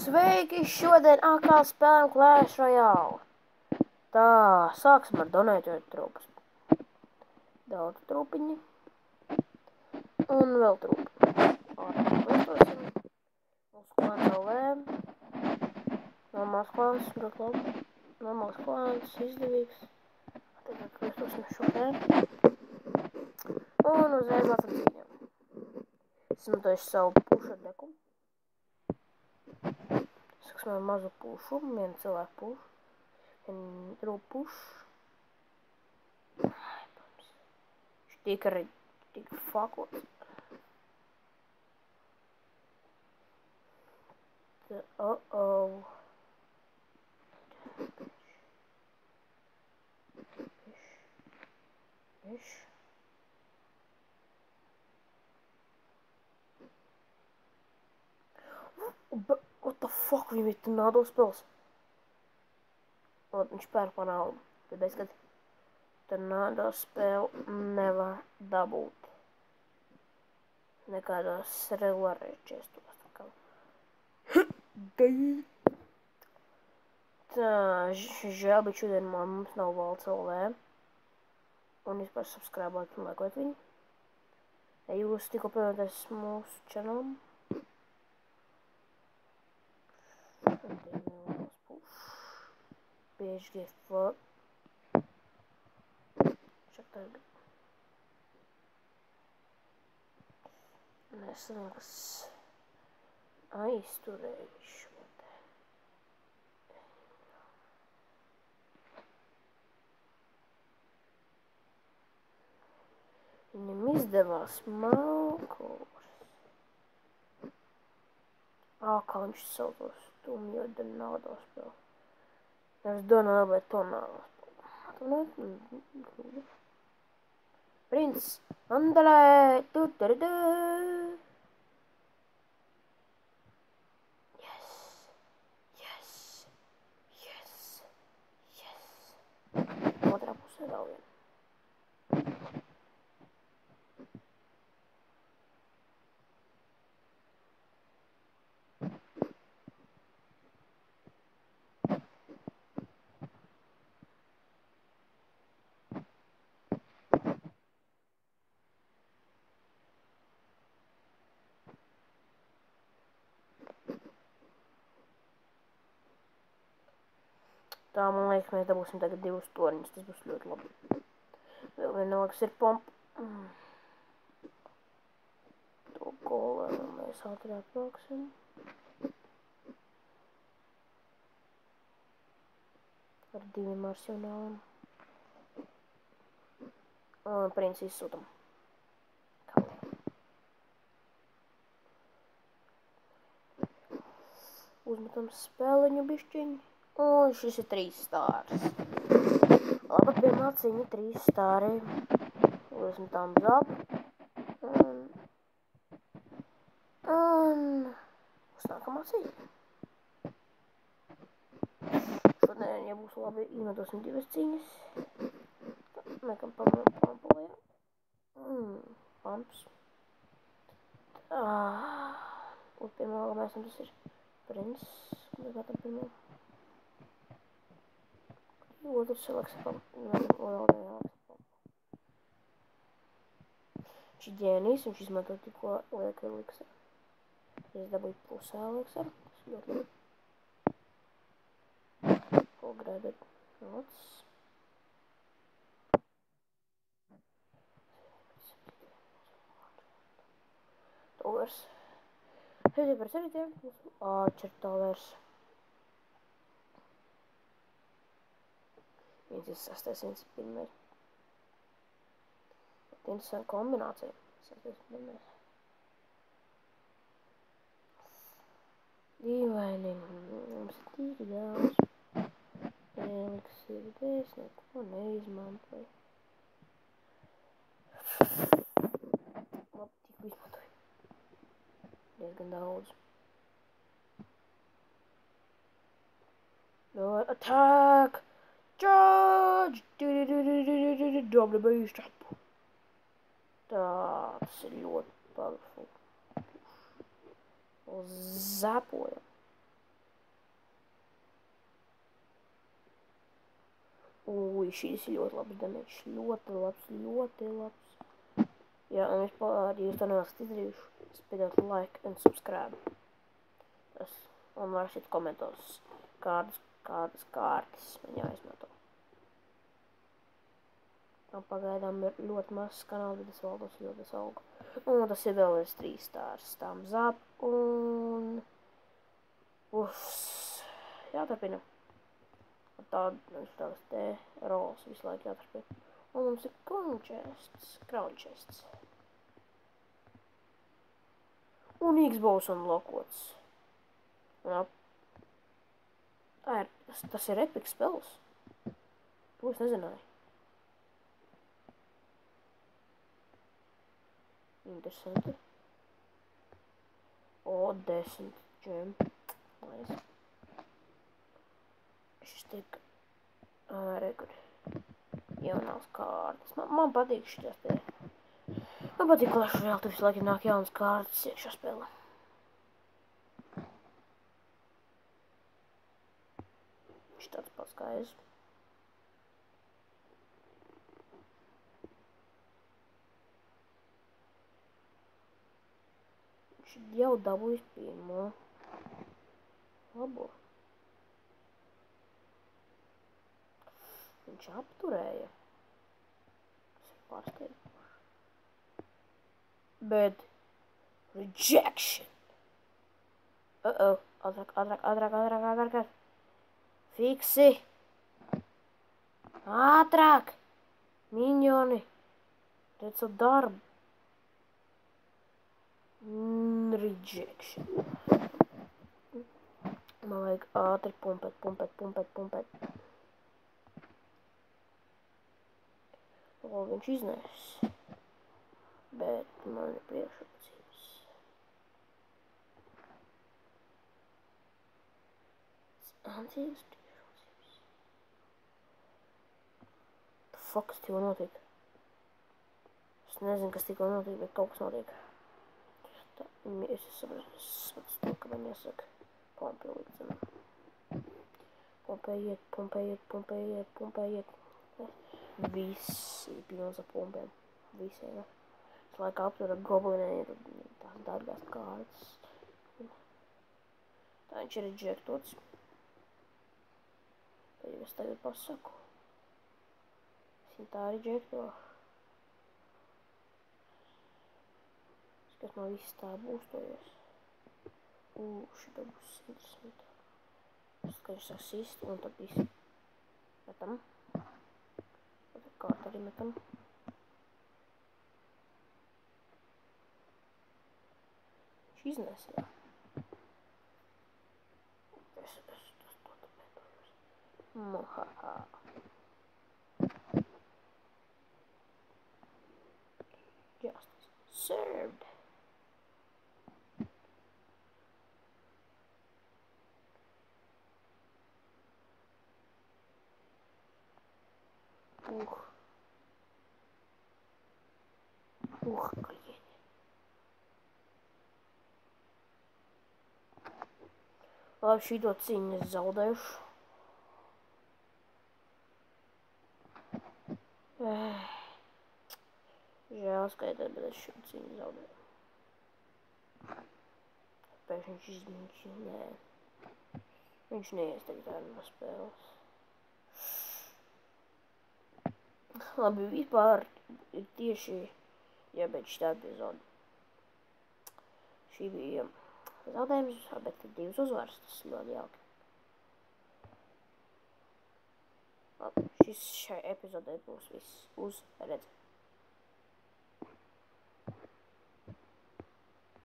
Sveiki! Šodien atkal spēlējam Clash Royale. Tā, sāksim ar donētēt trupas. Daudz trupiņi. Un vēl trupi. Lietosim. Uz klāns LV. Normāls klāns, ļoti labi. Normāls klāns, izdevīgs. Tagad lietosim šo te. Un uzreiz lācam cīņām. Izmantojuši savu pušu deku. Sāksim ar mazu pušu, vienu cilvēku pušu. Vienu trupu pušu. Viņš tik arī tik fakots. Biš. What the fuck, viņam ir tornado spēles? Viņš pērk pa naudu. Tāpēc, kad tornado spēli nevar dabūt. Nekādos regulārēs čestos. Tā, žēl, bet šodien mums nav valsts LV. Un vispār subscribēt un laikot viņu. Ja jūs tikko pievienoties mūsu čanalam. PSG fuck. Čak tagad. Es liekas aizturēju šo te. Viņam izdevās malkurs. Kā viņš sautos stumjo tornado spēli. Es domāju, bet tornado spēli. Princ, andalē, tu-tu-tu-tu. Yes, yes, yes, yes. Otrā pusē vēl viena. Tā, man liekas, mēs dabūsim tagad 2 torņus, tas būs ļoti labi. Vēl vienalgas ir pompa. To kolēnu mēs ātrāk nāksim. Ar 2 arsenāliem. Un princi izsūtam. Uzmetam spēliņu bišķiņu. Un šis ir 3 stārs. Laba pirmā cīņa 3 stāri. Uzmetam zabu. Un uz nākamā cīņa. Šodien, ja būs labi, izmantosim 2 cīņas. Mekam pampulējām. Pamps. Uz pirmā labēsim tas ir Princ. Mēs metam pirmā. Otrs selekts pampu. Viņš ir ģēnijs, viņš izmanto tikko lieka eliksir. Es dabūju pusē eliksir. Tas ļoti labi. Full graded. Lots. Tolvers. 7/7. Archer Tolvers. 1/6, 1/1. Interesanta kombinācija. 6/1. Dīvaini. Mums ir tik daudz. Eliksīri es neko neizmantoju. Labi, tik izmantoju. Diezgan daudz. No, attack! Charge! Dobra bīšķapu. Tā, tas ir ļoti powerful. Zapojam. Ui, šīs ir ļoti labs damage. Ļoti labs, ļoti labs. Jā, un vispār, ja jūs to neesat izdarījuši, spiediet like un subscribe. Un rakstiet komentos, kādas kārtas man jāizmanto. Man pagaidām ir ļoti mazs kanāls, bet es valdos ļoti augu. Un tas ir vēl 3 stārs. Thumbs up un... jāturpina. Tādas te rolls visu laiku jāturpina. Un mums ir crown chests. Un Xbox un lokots. Jā. Tas ir epic spēles. To es nezināju. Interesanti. O, 10 gem. Nice. Šis tiek rekur. Jaunās kārtas. Man patīk šitas te. Man patīk Clash Royale, tu visu laiku nāk jaunas kārtas iekšā spēlē. Viņš tāds pats kā es. Viņš jau dabūjis pirmo. Labo. Viņš apturēja. Tas ir pārsteidzoši. Bet rejection. Ātrāk. Fiksi. Ātrāk. Miņoni. Redz savu darbu. Rejection. Man vajag ātri pumpēt. O, viņš iznēs. Bet man ir priekšrocības. Antīgas priekšrocības. The fuck, kas tikko notiek? Es nezinu, kas tikko notiek, bet kaut kas notiek. Tā, es sapratu to, ka man jāsaka pompi līdz zemē. Pompējiet. Viss ir pilns ar pompiem. Visiem. Es laikā aptura goblinē ir tās dārgās kārtas. Tā viņš ir rejektots. Tad jau es tagad pasaku. Es viņu tā rejekto. Kas man viss tā būstojas. Šitā būs interesanti. Es kā viņš sāk sist un tad viss. Metam. Tad kārta arī metam. Viņš iznēs, jā. Es to tāpētojos. Mohā. Justice served. Klieni. Labi, šito cīņu es zaudējuši. Žēl skaitāt, bet es šo cīņu zaudēju. Pēc viņš neies tagad ar no spēles. Labi, vispār ir tieši jābeidz šitā epizode. Šī bija zaudējums, bet 2 uzvaras, tas ļoti jauki. Labi, šai epizodē būs viss uz redzi.